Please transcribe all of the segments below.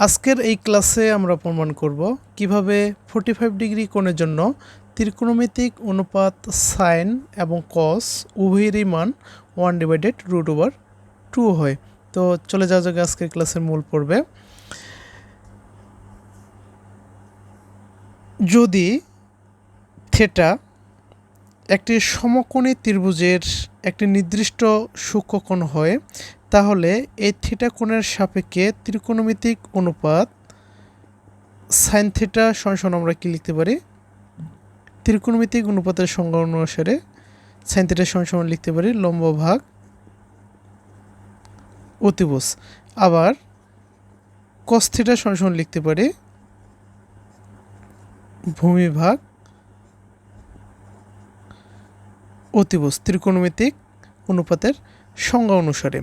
আজকের এই ক্লাসে আমরা প্রমাণ করব কিভাবে 45 ডিগ্রি কোণের জন্য ত্রিকোণমিতিক অনুপাত সাইন এবং কস উভয়েরই মান 1/√2 হয়। তো চলে যাওয়া যাক আজকের ক্লাসের মূল পর্বে। যদি থিটা একটি সমকোণী ত্রিভুজের একটি নির্দিষ্ট সূক্ষ্মকোণ হয়, তাহলে এই থিটা কোণের সাপেক্ষে ত্রিকোণমিতিক অনুপাত সাইন থিটা সমান আমরা কি লিখতে পারি? ত্রিকোণমিতিক অনুপাতের সংজ্ঞা অনুসারে সাইন থিটা সমান লিখতে পারি লম্ব ভাগ অতিভুজ। আবার কস থিটা সমান লিখতে পারি ভূমি ভাগ অতিভুজ ত্রিকোণমিতিক অনুপাতের সংজ্ঞা অনুসারে।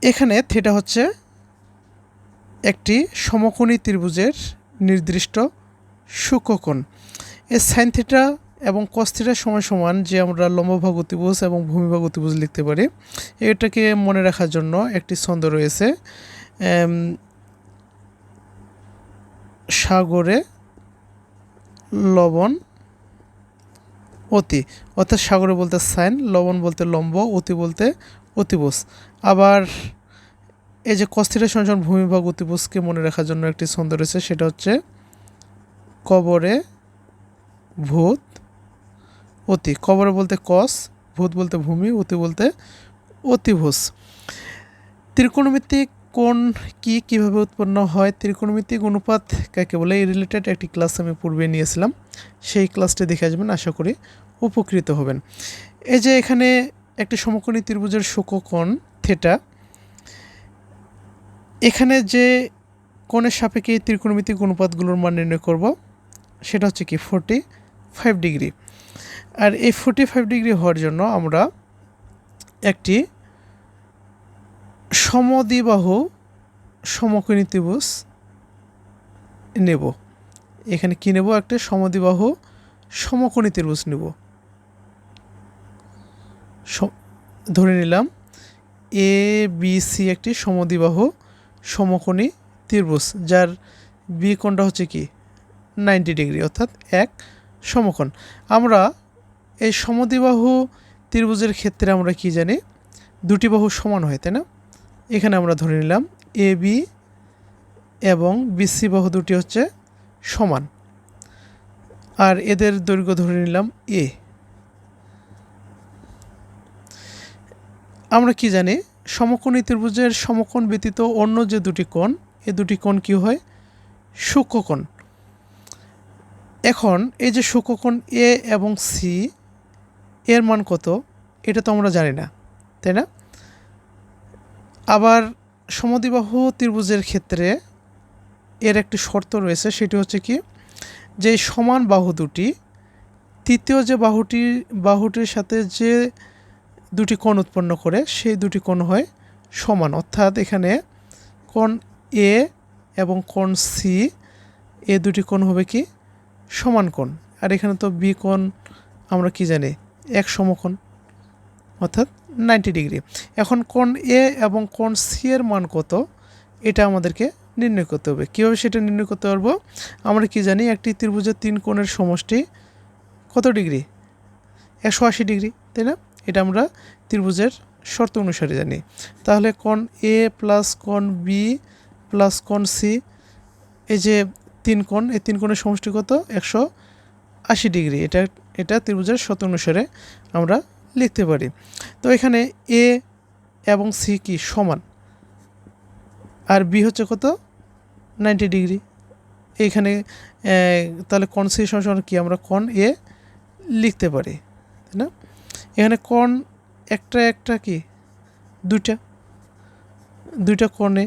এখানে থিটা হচ্ছে একটি সমকোণী ত্রিভুজের নির্দিষ্ট সূক্ষ্মকোণ। এই সাইন থিটা এবং কস থিটা সমান যে আমরা লম্বভাগ অতিভুজ এবং ভূমিভাগ অতিভুজ লিখতে পারি। এটাকে মনে রাখার জন্য একটি ছন্দ রয়েছে, সাগরে লবণ অতি, অর্থাৎ সাগরে বলতে সাইন, লবণ বলতে লম্ব, অতি বলতে অতিভুজ। আবার এই যে কস থিটা সমান ভূমিভাগ অতিভুজকে মনে রাখার জন্য একটি ছন্দ রয়েছে, সেটা হচ্ছে কবরে ভূত অতি। কবরে বলতে কস, ভূত বলতে ভূমি, অতি বলতে অতিভুজ। ত্রিকোণমিতিক কোণ কিভাবে উৎপন্ন হয়, ত্রিকোণমিতিক অনুপাত কাকে বলে, এই রিলেটেড একটি ক্লাস আমি পূর্বে নিয়েছিলাম, সেই ক্লাসটি দেখে আসবেন, আশা করি উপকৃত হবেন। এই যে এখানে একটি সমকোণী ত্রিভুজের সূক্ষ্মকোণ থিটা, এখানে যে কোণের সাপেক্ষে ত্রিকোণমিতিক অনুপাতগুলোর মান নির্ণয় করব সেটা হচ্ছে কি 45 ডিগ্রি। আর এই 45 ডিগ্রি হওয়ার জন্য আমরা একটি সমদ্বিবাহু সমকোণী ত্রিভুজ নেব। এখানে কি নেব? একটা সমদ্বিবাহু সমকোণী ত্রিভুজ নেব। ধরে নিলাম এ বি সি একটি সমদ্বিবাহু সমকোণী ত্রিভুজ, যার বি কোণটা হচ্ছে কি 90 ডিগ্রি, অর্থাৎ এক সমকোণ। আমরা এই সমদ্বিবাহু ত্রিভুজের ক্ষেত্রে আমরা কি জানি? দুটি বাহু সমান হয়, তাই না? এখানে আমরা ধরে নিলাম এ বি এবং বিসি বাহু দুটি হচ্ছে সমান, আর এদের দৈর্ঘ্য ধরে নিলাম এ। আমরা কি জানি? সমকোণী ত্রিভুজের সমকোণ ব্যতীত অন্য যে দুটি কোণ, এই দুটি কোণ কি হয়? সূক্ষ্মকোণ। এখন এই যে সূক্ষ্মকোণ এ এবং সি, এর মান কত এটা তো আমরা জানি না, তাই না? আবার সমদ্বিবাহু ত্রিভুজের ক্ষেত্রে এর একটি শর্ত রয়েছে, সেটি হচ্ছে কি, যে সমান বাহু দুটি তৃতীয় যে বাহুটির সাথে যে দুটি কোণ উৎপন্ন করে সেই দুটি কোণ হয় সমান। অর্থাৎ এখানে কোণ এ এবং কোণ সি, এ দুটি কোণ হবে কি সমান কোণ। আর এখানে তো বি কোণ আমরা কি জানি? এক সমকোণ, অর্থাৎ 90 ডিগ্রি। এখন কোণ এ এবং কোণ সি এর মান কত এটা আমাদেরকে নির্ণয় করতে হবে। কীভাবে সেটা নির্ণয় করতে পারবো? আমরা কি জানি? একটি ত্রিভুজের তিন কোণের সমষ্টি কত ডিগ্রি? 180 ডিগ্রি, তাই না? এটা আমরা ত্রিভুজের শর্ত অনুসারে জানি। তাহলে কোণ এ প্লাস কোণ বি প্লাস কোণ সি, এই যে তিন কোণ, এই তিন কোণের সমষ্টি কত? 180 ডিগ্রি। এটা ত্রিভুজের শর্ত অনুসারে আমরা লিখতে পারি। তো এখানে এ এবং সি কি সমান, আর বি হচ্ছে কত? 90 ডিগ্রি। এইখানে তাহলে কোণ সি সমান কি? আমরা কোণ এ লিখতে পারি, তাই না? এখানে কোণ একটা কি দুইটা কোণে,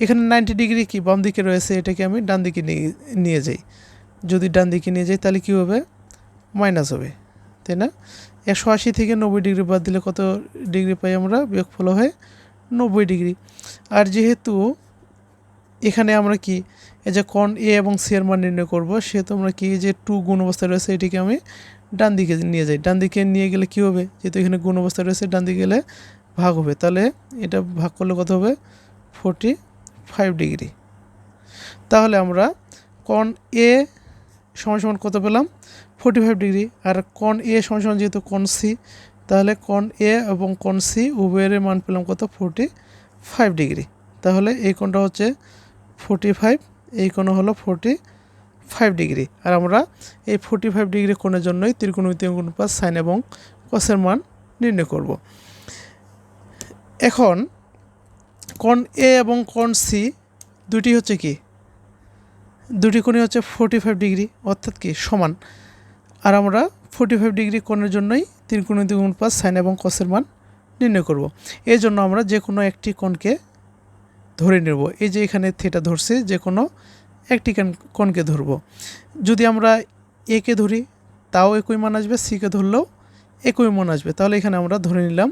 এখানে 90 ডিগ্রি কি বাম দিকে রয়েছে, এটাকে আমি ডান দিকে নিয়ে যাই। যদি ডান দিকে নিয়ে যাই তাহলে কী হবে? মাইনাস হবে, তাই না? 180 থেকে 90 ডিগ্রি বাদ দিলে কত ডিগ্রি পাই আমরা? বিয়োগফল হয় 90 ডিগ্রি। আর যেহেতু এখানে আমরা কি এই যে কোণ এ এবং সি এর মান নির্ণয় করবো, সেহেতু আমরা কি যে 2 গুণ অবস্থায় রয়েছে এটিকে আমি ডান দিকে নিয়ে যাই। ডান দিকে নিয়ে গেলে কি হবে? যেহেতু এখানে গুণ অবস্থায় রয়েছে, ডান দিকে গেলে ভাগ হবে, তাহলে এটা ভাগ করলে কত হবে? 45 ডিগ্রি। তাহলে আমরা কন এ সমান সমান কত পেলাম 45 ডিগ্রি, আর কন এ সমান সমান যেহেতু কন সি, তাহলে কন এ এবং কন সি উভয়ের মান পেলাম কত 45 ডিগ্রি। তাহলে এই কোণটা হচ্ছে 45, এই কোণ হলো 45 ডিগ্রি। আর আমরা এই 45 ডিগ্রি কোণের জন্যই ত্রিকোণমিতিক অনুপাত সাইন এবং কসের মান নির্ণয় করব। এখন কোণ এ এবং কোণ সি দুটি হচ্ছে কি, দুটি কোণই হচ্ছে 45 ডিগ্রি, অর্থাৎ কি সমান। আর আমরা 45 ডিগ্রি কোণের জন্যই ত্রিকোণমিতিক অনুপাত সাইন এবং কসের মান নির্ণয় করব। এই জন্য আমরা যে কোনো একটি কোণকে ধরে নেব। এই যে এখানে থিটা ধরছি, যে কোনো একটি কোণকে ধরব। যদি আমরা এ কে ধরি তাও একই মান আসবে, সি কে ধরলেও একই মান আসবে। তাহলে এখানে আমরা ধরে নিলাম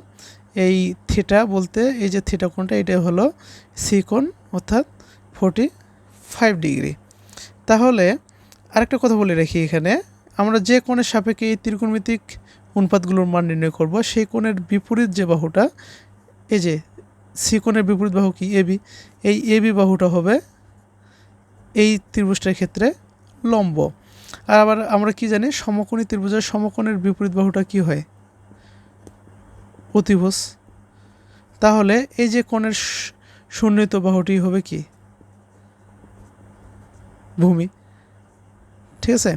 এই থিটা বলতে এই যে থিটা কোণটা এটা হলো সি কোণ, অর্থাৎ 45 ডিগ্রি। তাহলে আরেকটা কথা বলে রাখি, এখানে আমরা যে কোণের সাপেক্ষে এই ত্রিকোণমিতিক অনুপাতগুলোর মান নির্ণয় করব, সেই কোণের বিপরীত যে বাহুটা, এই যে সি কোণের বিপরীত বাহু কি এবি, এই এবি বাহুটা হবে এই ত্রিভুজটার ক্ষেত্রে লম্ব। আর আবার আমরা কি জানি, সমকোণী ত্রিভুজের সমকোণের বিপরীত বাহুটা কি হয়, অতিভুজ। তাহলে এই যে কোণের সন্নিহিত বাহুটি হবে কি, ভূমি। ঠিক আছে,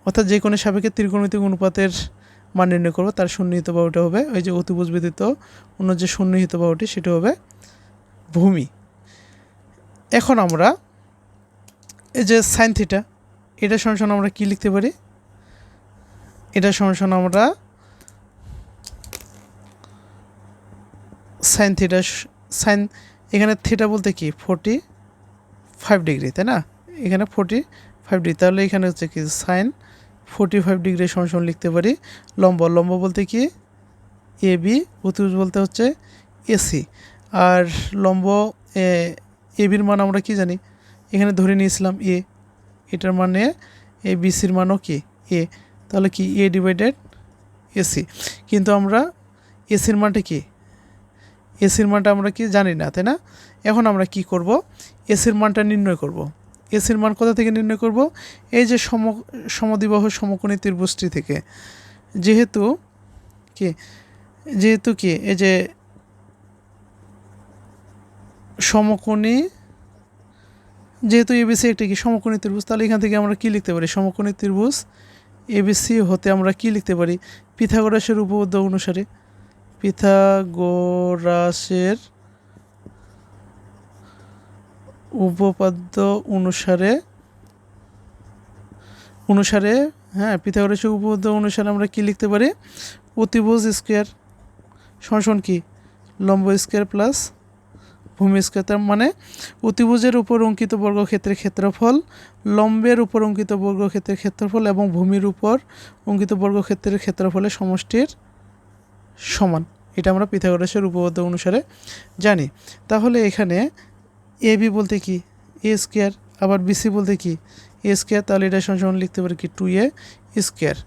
অর্থাৎ যে কোণের সাপেক্ষে ত্রিকোণমিতিক অনুপাতের মান নির্ণয় করবো তার সন্নিহিত বাহুটা হবে ওই যে অতিভুজ ব্যতীত অন্য যে সন্নিহিত বাহুটি সেটা হবে ভূমি। এখন আমরা এই যে সাইন থিটা, এটা সমান আমরা কি লিখতে পারি, এটা সমান আমরা সাইন থিটা, সাইন এখানে থিটা বলতে কি 45 ডিগ্রি, তাই না, এখানে 45 ডিগ্রি। তাহলে এখানে হচ্ছে কি সাইন 45 ডিগ্রি সমান লিখতে পারি লম্ব। লম্ব বলতে কি এ বি, অতিভুজ বলতে হচ্ছে এসি। আর লম্ব এ বির মান আমরা কি জানি, এখানে ধরে নিয়েছিলাম এ, এটার মানে এ বিসির মানও কি এ, তাহলে কি এ ডিভাইডেড এসি। কিন্তু আমরা এসির মানটা কি, এসির মানটা আমরা কি জানি না, তাই না। এখন আমরা কি করব, এসির মানটা নির্ণয় করব। এসির মান কোথা থেকে নির্ণয় করব, এই যে সমদ্বিবাহু সমকোণী ত্রিভুজটি থেকে। যেহেতু কি এই যে সমকোণী, যেহেতু এবিসি একটা কি সমকোণী ত্রিভুজ, তাহলে এখান থেকে আমরা কি লিখতে পারি, সমকোণী ত্রিভুজ এবিসি হতে আমরা কি লিখতে পারি, পিথাগোরাসের উপপাদ্য অনুসারে, পিথাগোরাসের উপপাদ্য অনুসারে হ্যাঁ, পিথাগোরাসের উপপাদ্য অনুসারে আমরা কি লিখতে পারি, অতিভুজ স্কোয়ার সমান কি লম্ব স্কোয়ার প্লাস ভূমি স্কোয়ার। তার মানে অতিভুজের উপর অঙ্কিত বর্গক্ষেত্রের ক্ষেত্রফল, লম্বের উপর অঙ্কিত বর্গক্ষেত্রের ক্ষেত্রফল এবং ভূমির উপর অঙ্কিত বর্গক্ষেত্রের ক্ষেত্রফলের সমষ্টির সমান। এটা আমরা পিথাগোরাসের উপপাদ্য অনুসারে জানি। তাহলে এখানে এ বি বলতে কি এ স্কোয়ার, আবার বিসি বলতে কি এ স্কোয়ার, তাহলে এটা সমান লিখতে পারি কি 2a স্কোয়ার,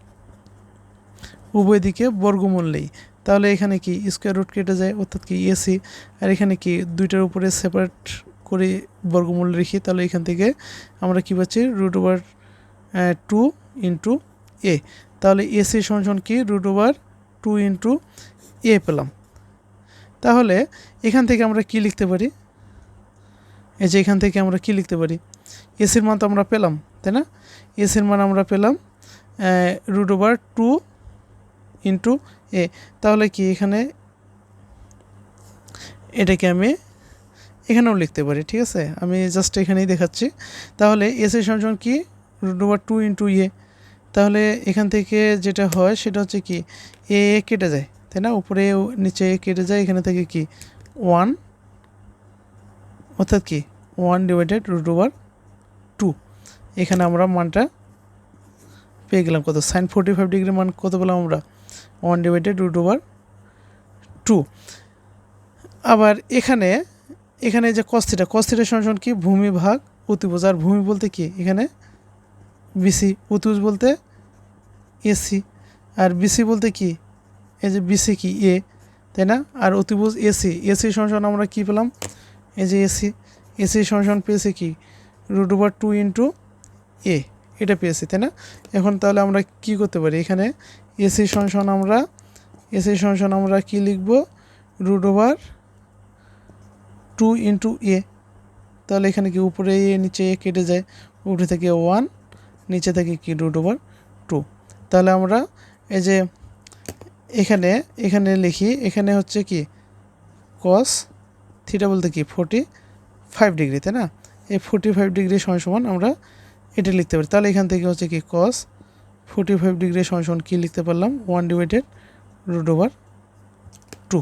উভয় দিকে বর্গমূল নেই। তাহলে এখানে কি স্কোয়ার রুট কেটে যায়, অর্থাৎ কি এসি। আর এখানে কি দুইটার উপরে সেপারেট করে বর্গমূল রেখি, তাহলে এখান থেকে আমরা কি পাচ্ছি √2 ইন্টু এ। তাহলে এসি সমান কি √2 ইন্টু এ পেলাম। তাহলে এখান থেকে আমরা কি লিখতে পারি, এই যে এখান থেকে আমরা কি লিখতে পারি, এসির মান তো আমরা পেলাম, তাই না, এসির মান আমরা পেলাম √2 ইন্টু এ। তাহলে কি এখানে এটাকে আমি এখানেও লিখতে পারি, ঠিক আছে, আমি জাস্ট এখানেই দেখাচ্ছি। তাহলে এসি সমান কি √2 ইন্টু এ। তাহলে এখান থেকে যেটা হয় সেটা হচ্ছে কি এ কেটে যায়, তাই না, উপরে নিচে কেটে যায়, এখানে থেকে কি 1, অর্থাৎ কি 1 ডিভাইডেড √2। এখানে আমরা মানটা পেয়ে গেলাম কত, সাইন 45 ডিগ্রি মান কত পেলাম আমরা 1 ডিভাইডেড √2। আবার এখানে যে কস থিটা সমান কি ভূমি ভাগ অতিভুজ। আর ভূমি বলতে কি এখানে বিসি, অতিভুজ বলতে এসি, আর বিসি বলতে কি এই যে বিসি কি এ, তাই না, আর অতিভুজ এসি। এসি সমান আমরা কি পেলাম, এই যে এসি সমান পেয়েছি কি 2 ইন্টু এ, এটা পেয়েছি, তাই না? এখন তাহলে আমরা কি করতে পারি, এখানে এসি সমান আমরা কি লিখব, √2 ইন্টু এ। তাহলে এখানে কি উপরে এ নিচে এ কেটে যায়, উপরে থেকে 1, নিচে থেকে কি √2। তাহলে আমরা এই যে এখানে লিখি, এখানে হচ্ছে কি cos থিটা বলতে কি 45 ডিগ্রি, তাই না? এই 45 ডিগ্রি সমান আমরা এটা লিখতে পারি। তাহলে এখান থেকে হচ্ছে কি cos 45 ডিগ্রি সমান কি লিখতে পারলাম, 1/√2।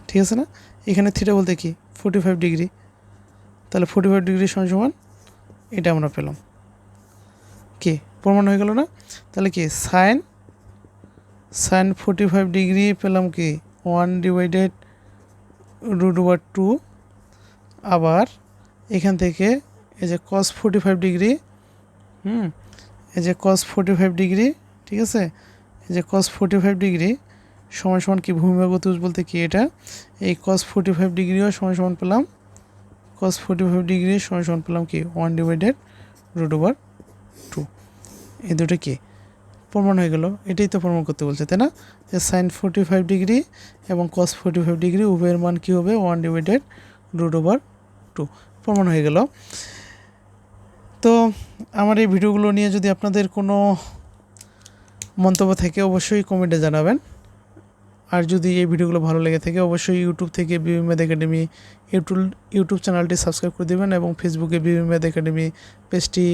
ঠিক আছে না? এখানে থিটা বলতে কি 45 ডিগ্রি, তাহলে 45 ডিগ্রি সমান এটা আমরা পেলাম, কি প্রমাণ হয়ে গেল না? তাহলে কি সাইন 45 ডিগ্রি পেলাম কি 1/√2। আবার এখান থেকে এই যে cos 45 ডিগ্রি, এই যে cos 45 ডিগ্রি, ঠিক আছে, এই যে cos 45 ডিগ্রি সমান কি ভূমিভাগ অতিভুজ বলতে কি এটা, এই cos 45 ডিগ্রিও সমান পেলাম, cos 45 ডিগ্রি সমান পেলাম কি 1/√2। এই দুটো কি প্রমাণ হয়ে গেল, এটাই তো প্রমাণ করতে বলছে, তাই না? যে sin 45 ডিগ্রি এবং cos 45 ডিগ্রি উভয়ের মান কি হবে, 1/√2 প্রমাণ হয়ে গেল। তো আমার এই ভিডিওগুলো নিয়ে যদি আপনাদের কোনো মন্তব্য থাকে অবশ্যই কমেন্টে জানাবেন। আর যদি এই ভিডিওগুলো ভালো লেগে থাকে অবশ্যই ইউটিউব থেকে বিবি ম্যাথ একাডেমি ইউটিউব চ্যানেলটি সাবস্ক্রাইব করে দেবেন এবং ফেসবুকে বিবি ম্যাথ একাডেমি পেজটি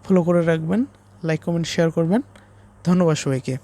ফলো করে রাখবেন, লাইক কমেন্ট শেয়ার করবেন। ধন্যবাদ সবাইকে।